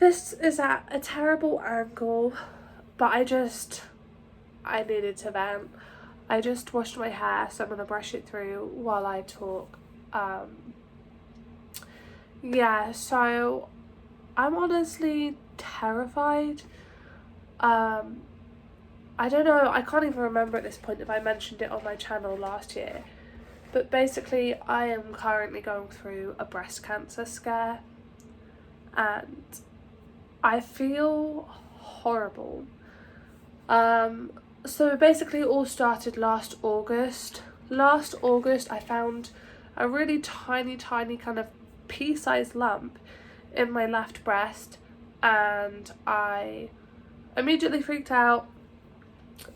This is at a terrible angle, but I needed to vent. I just washed my hair, so I'm going to brush it through while I talk. Yeah, so I'm honestly terrified. I don't know, I can't even remember at this point if I mentioned it on my channel last year, but basically I am currently going through a breast cancer scare and I feel horrible. So basically it all started last August. Last August I found a really tiny kind of pea-sized lump in my left breast and I immediately freaked out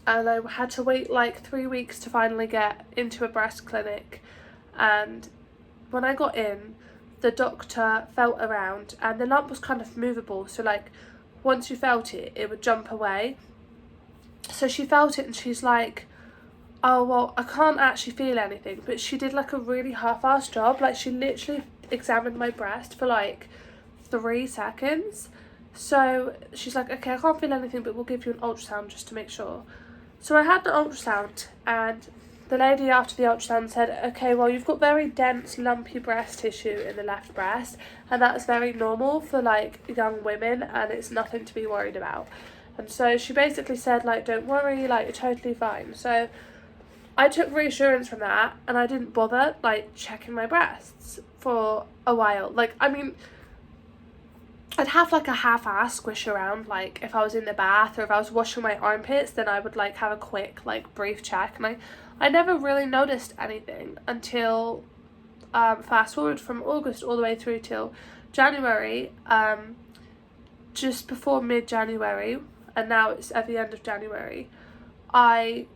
and I had to wait like 3 weeks to finally get into a breast clinic. And when I got in, the doctor felt around and the lump was kind of movable, so like once you felt it, it would jump away. So she felt it and she's like, oh well, I can't actually feel anything, but she did like a really half-assed job. Like she literally examined my breast for like 3 seconds. So she's like, okay, I can't feel anything, but we'll give you an ultrasound just to make sure. So I had the ultrasound and the lady after the ultrasound said, okay, well you've got very dense lumpy breast tissue in the left breast and that's very normal for like young women and it's nothing to be worried about. And so she basically said like, don't worry, like you're totally fine. So I took reassurance from that and I didn't bother like checking my breasts for a while. Like, I mean, I'd have like a half-ass squish around, like if I was in the bath or if I was washing my armpits, then I would like have a quick like brief check, and I never really noticed anything until fast forward from August all the way through till January, just before mid-January, and now it's at the end of January, I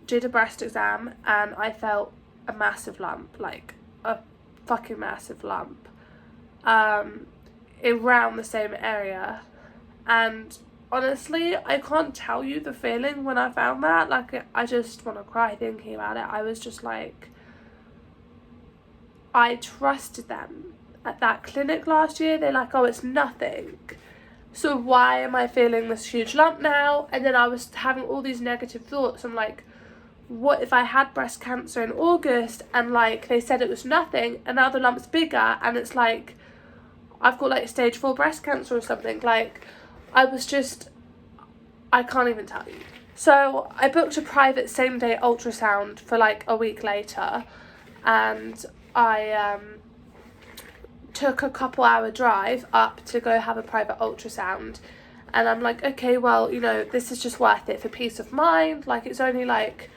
did a breast exam and I felt a massive lump, like a fucking massive lump, around the same area. And honestly, I can't tell you the feeling when I found that. Like, I just want to cry thinking about it. I was just like, I trusted them at that clinic last year. They're like, oh, it's nothing, so why am I feeling this huge lump now? And then I was having all these negative thoughts. I'm like, what if I had breast cancer in August and like they said it was nothing and now the lump's bigger and it's like I've got like stage 4 breast cancer or something? Like, I can't even tell you. So I booked a private same day ultrasound for like a week later, and I took a couple hour drive up to go have a private ultrasound. And I'm like, okay, well, you know, this is just worth it for peace of mind. Like, it's only like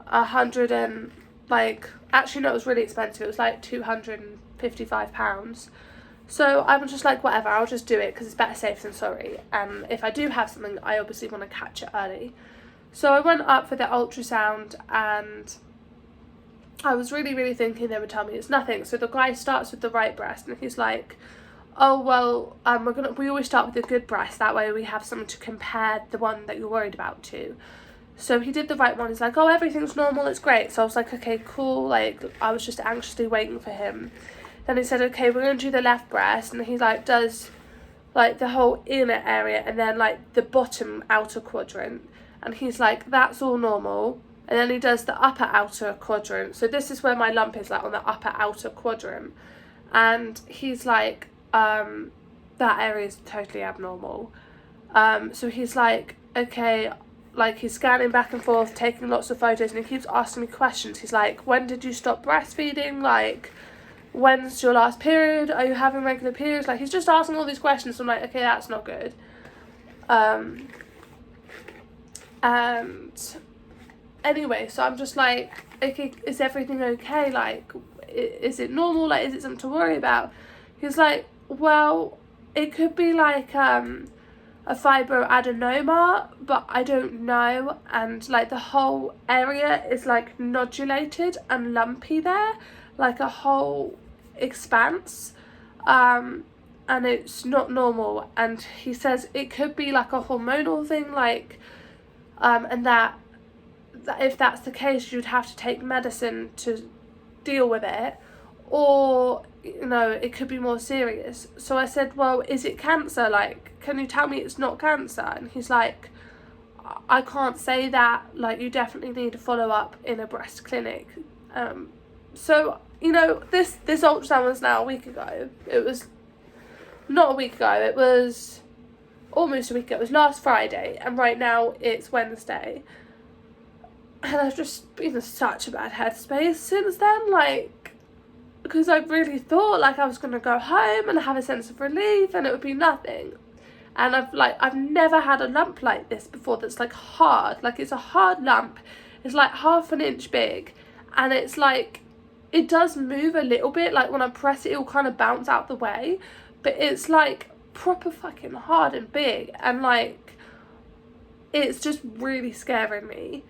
100 and like, actually no, it was really expensive. It was like £255. So I was just like, whatever, I'll just do it because it's better safe than sorry. And if I do have something, I obviously want to catch it early. So I went up for the ultrasound and I was really thinking they would tell me it's nothing. So the guy starts with the right breast and he's like, oh well, we always start with the good breast, that way we have something to compare the one that you're worried about to. So he did the right one. He's like, oh, everything's normal, it's great. So I was like, okay, cool. Like, I was just anxiously waiting for him. Then he said, okay, we're going to do the left breast. And he like does like the whole inner area and then like the bottom outer quadrant. And he's like, that's all normal. And then he does the upper outer quadrant. So this is where my lump is, like on the upper outer quadrant. And he's like, that area is totally abnormal. So he's like, okay, like he's scanning back and forth, taking lots of photos, and he keeps asking me questions. He's like, when did you stop breastfeeding? Like, when's your last period? Are you having regular periods? Like, he's just asking all these questions. So I'm like, okay, that's not good. And anyway, so I'm just like, okay, is everything okay? Like, is it normal? Like, is it something to worry about? He's like, well, it could be like a fibroadenoma, but I don't know. And like the whole area is like nodulated and lumpy there, like a whole expanse, and it's not normal. And he says it could be like a hormonal thing, like and that if that's the case, you'd have to take medicine to deal with it, or you know, it could be more serious. So I said, well, is it cancer? Like, can you tell me it's not cancer? And he's like, I can't say that, like, you definitely need to follow up in a breast clinic. So, you know, this ultrasound was now a week ago. It was not a week ago, it was almost a week ago. It was last Friday, and right now it's Wednesday. And I've just been in such a bad headspace since then, like, because I really thought, like, I was going to go home and have a sense of relief and it would be nothing. And I've never had a lump like this before that's, like, hard. Like, it's a hard lump. It's, like, 1/2 inch big. And it's, like, it does move a little bit. Like, when I press it, it'll kind of bounce out the way. But it's, like, proper fucking hard and big. And, like, it's just really scaring me.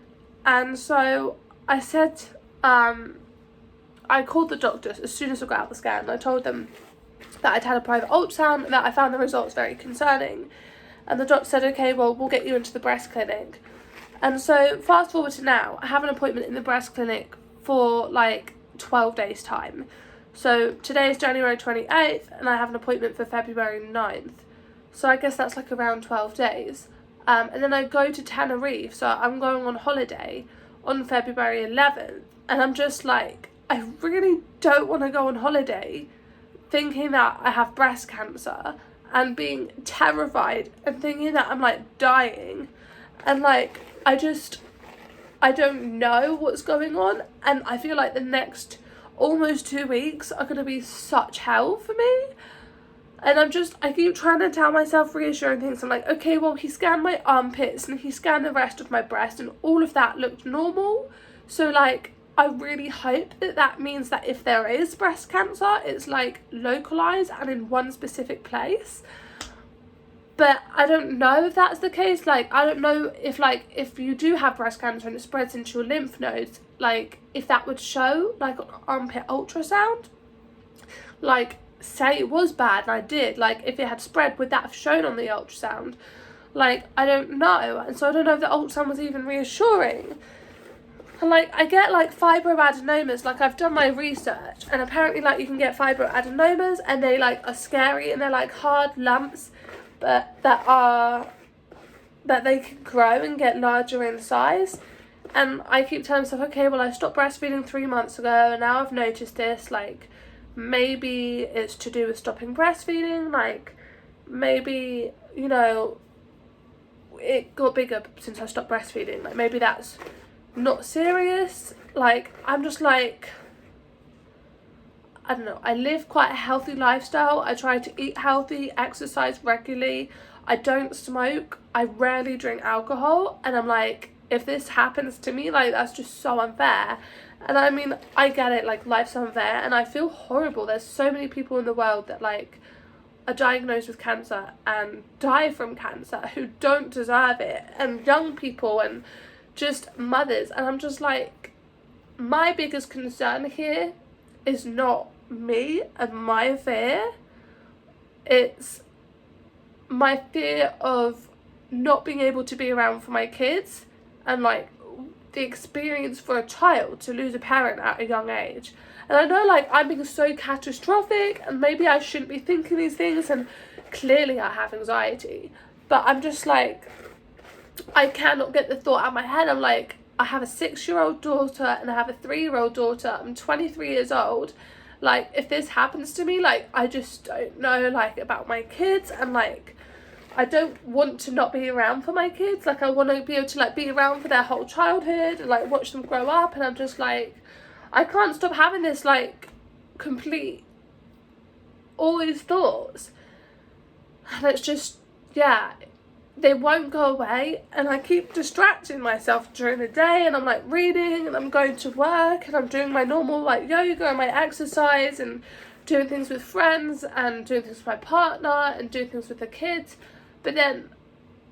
And so I said, I called the doctors as soon as I got out the scan. I told them that I'd had a private ultrasound and that I found the results very concerning. And the doctor said, okay, well, we'll get you into the breast clinic. And so fast forward to now, I have an appointment in the breast clinic for like 12 days time. So today is January 28th and I have an appointment for February 9th. So I guess that's like around 12 days. And then I go to Tenerife, so I'm going on holiday on February 11th. And I'm just like, I really don't want to go on holiday thinking that I have breast cancer and being terrified and thinking that I'm like dying. And like, I don't know what's going on. And I feel like the next almost 2 weeks are going to be such hell for me. And I keep trying to tell myself reassuring things. I'm like, okay, well, he scanned my armpits and he scanned the rest of my breast and all of that looked normal. So, like, I really hope that that means that if there is breast cancer, it's, like, localised and in one specific place. But I don't know if that's the case. Like, I don't know if, like, if you do have breast cancer and it spreads into your lymph nodes, like, if that would show, like, on armpit ultrasound. Like, say it was bad and I did, like, if it had spread, would that have shown on the ultrasound? Like, I don't know. And so I don't know if the ultrasound was even reassuring. And like, I get like fibroadenomas, like I've done my research and apparently like you can get fibroadenomas and they like are scary and they're like hard lumps, but that they can grow and get larger in size. And I keep telling myself, okay, well, I stopped breastfeeding 3 months ago and now I've noticed this, like, maybe it's to do with stopping breastfeeding, like, maybe, you know, it got bigger since I stopped breastfeeding, like, maybe that's not serious. Like, I'm just like, I don't know, I live quite a healthy lifestyle. I try to eat healthy, exercise regularly, I don't smoke, I rarely drink alcohol, and I'm like, if this happens to me, like, that's just so unfair. And I mean, I get it, like, life's unfair and I feel horrible. There's so many people in the world that like are diagnosed with cancer and die from cancer who don't deserve it, and young people and just mothers. And I'm just like, my biggest concern here is not me and my fear, it's my fear of not being able to be around for my kids and like the experience for a child to lose a parent at a young age. And I know like I'm being so catastrophic and maybe I shouldn't be thinking these things, and clearly I have anxiety, but I'm just like, I cannot get the thought out of my head. I'm like, I have a 6-year-old daughter and I have a 3-year-old daughter. I'm 23 years old. Like, if this happens to me, like, I just don't know, like, about my kids, and like, I don't want to not be around for my kids. Like, I want to be able to like be around for their whole childhood and like watch them grow up. And I'm just like, I can't stop having this like complete, all these thoughts, and it's just, yeah, they won't go away. And I keep distracting myself during the day, and I'm like reading and I'm going to work and I'm doing my normal like yoga and my exercise and doing things with friends and doing things with my partner and doing things with the kids. But then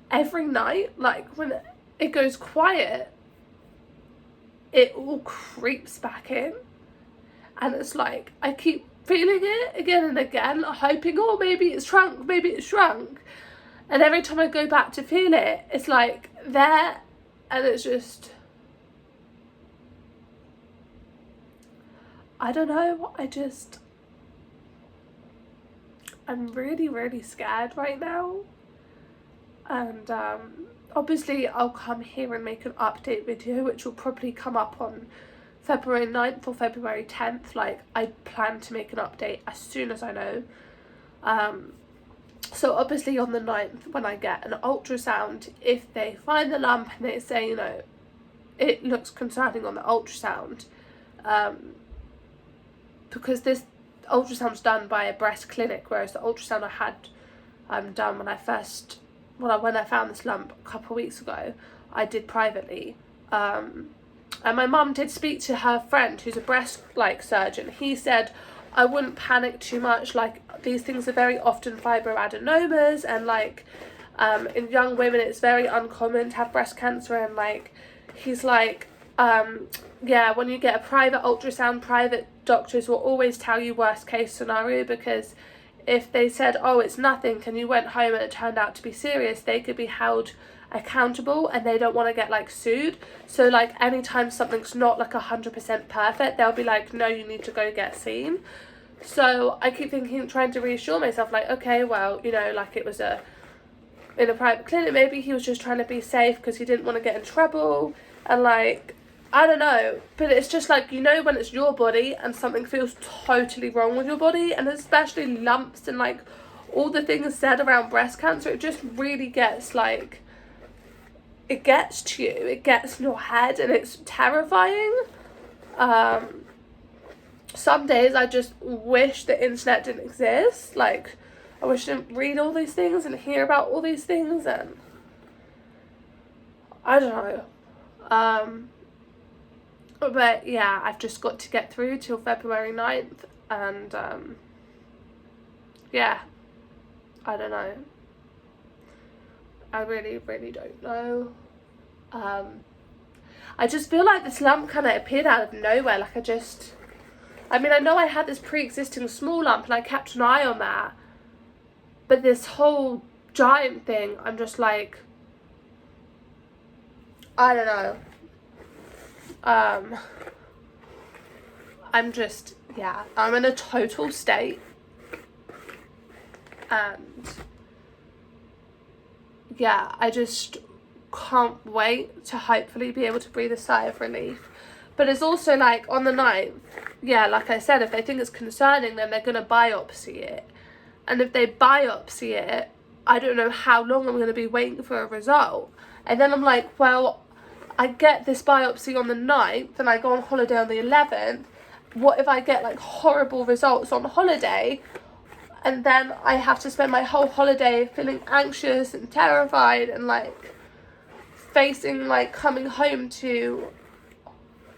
every night, like when it goes quiet, it all creeps back in. And it's like, I keep feeling it again and again, hoping, oh, maybe it's shrunk, maybe it's shrunk. And every time I go back to feel it, it's like there, and it's just, I don't know, I'm really, really scared right now. And obviously I'll come here and make an update video, which will probably come up on February 9th or February 10th. Like, I plan to make an update as soon as I know. So obviously on the 9th, when I get an ultrasound, if they find the lump and they say, you know, it looks concerning on the ultrasound, because this ultrasound's done by a breast clinic, whereas the ultrasound I had done when I found this lump a couple of weeks ago, I did privately. And my mum did speak to her friend who's a breast surgeon. He said I wouldn't panic too much, like these things are very often fibroadenomas, and like in young women it's very uncommon to have breast cancer, and like he's like yeah, when you get a private ultrasound, private doctors will always tell you worst case scenario, because if they said, oh, it's nothing, and you went home and it turned out to be serious, they could be held accountable, and they don't want to get like sued. So like anytime something's not like 100% perfect, they'll be like, no, you need to go get seen. So I keep trying to reassure myself, like, okay, well, you know, like it was in a private clinic, maybe he was just trying to be safe because he didn't want to get in trouble, and like, I don't know, but it's just like, you know, when it's your body and something feels totally wrong with your body, and especially lumps and like all the things said around breast cancer, it just really gets like, it gets to you, it gets in your head, and it's terrifying. Some days I just wish the internet didn't exist. Like, I wish I didn't read all these things and hear about all these things, and I don't know. But yeah, I've just got to get through till February 9th, and yeah, I don't know. I really, really don't know. I just feel like this lump kind of appeared out of nowhere. Like, I mean, I know I had this pre-existing small lump and I kept an eye on that, but this whole giant thing, I'm just like, I don't know. I'm just, yeah, I'm in a total state, and yeah, I just can't wait to hopefully be able to breathe a sigh of relief. But it's also like on the 9th, yeah, like I said, if they think it's concerning, then they're going to biopsy it. And if they biopsy it, I don't know how long I'm going to be waiting for a result. And then I'm like, well, I get this biopsy on the 9th and I go on holiday on the 11th. What if I get like horrible results on holiday, and then I have to spend my whole holiday feeling anxious and terrified and like facing like coming home to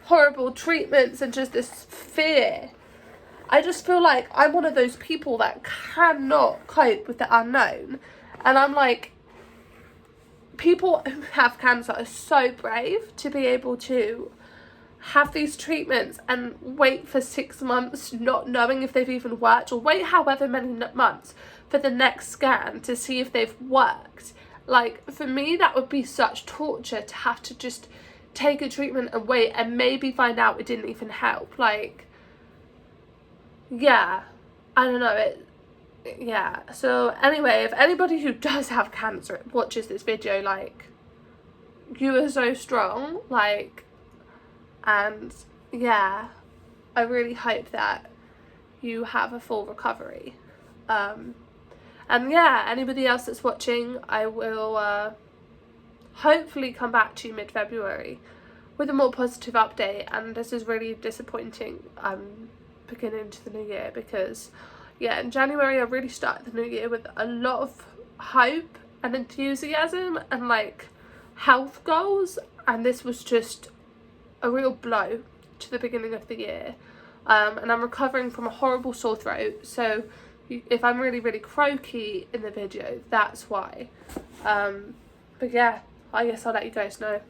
horrible treatments and just this fear. I just feel like I'm one of those people that cannot cope with the unknown, and I'm like, people who have cancer are so brave to be able to have these treatments and wait for 6 months not knowing if they've even worked, or wait however many months for the next scan to see if they've worked. Like, for me, that would be such torture to have to just take a treatment and wait and maybe find out it didn't even help. Like, yeah, I don't know, yeah. So anyway, if anybody who does have cancer watches this video, like, you are so strong, like, and yeah, I really hope that you have a full recovery. And yeah, anybody else that's watching, I will hopefully come back to you mid-February with a more positive update. And this is really disappointing beginning to the new year, because yeah, in January I really started the new year with a lot of hope and enthusiasm and like health goals, and this was just a real blow to the beginning of the year. And I'm recovering from a horrible sore throat, so if I'm really, really croaky in the video, that's why. But yeah, I guess I'll let you guys know.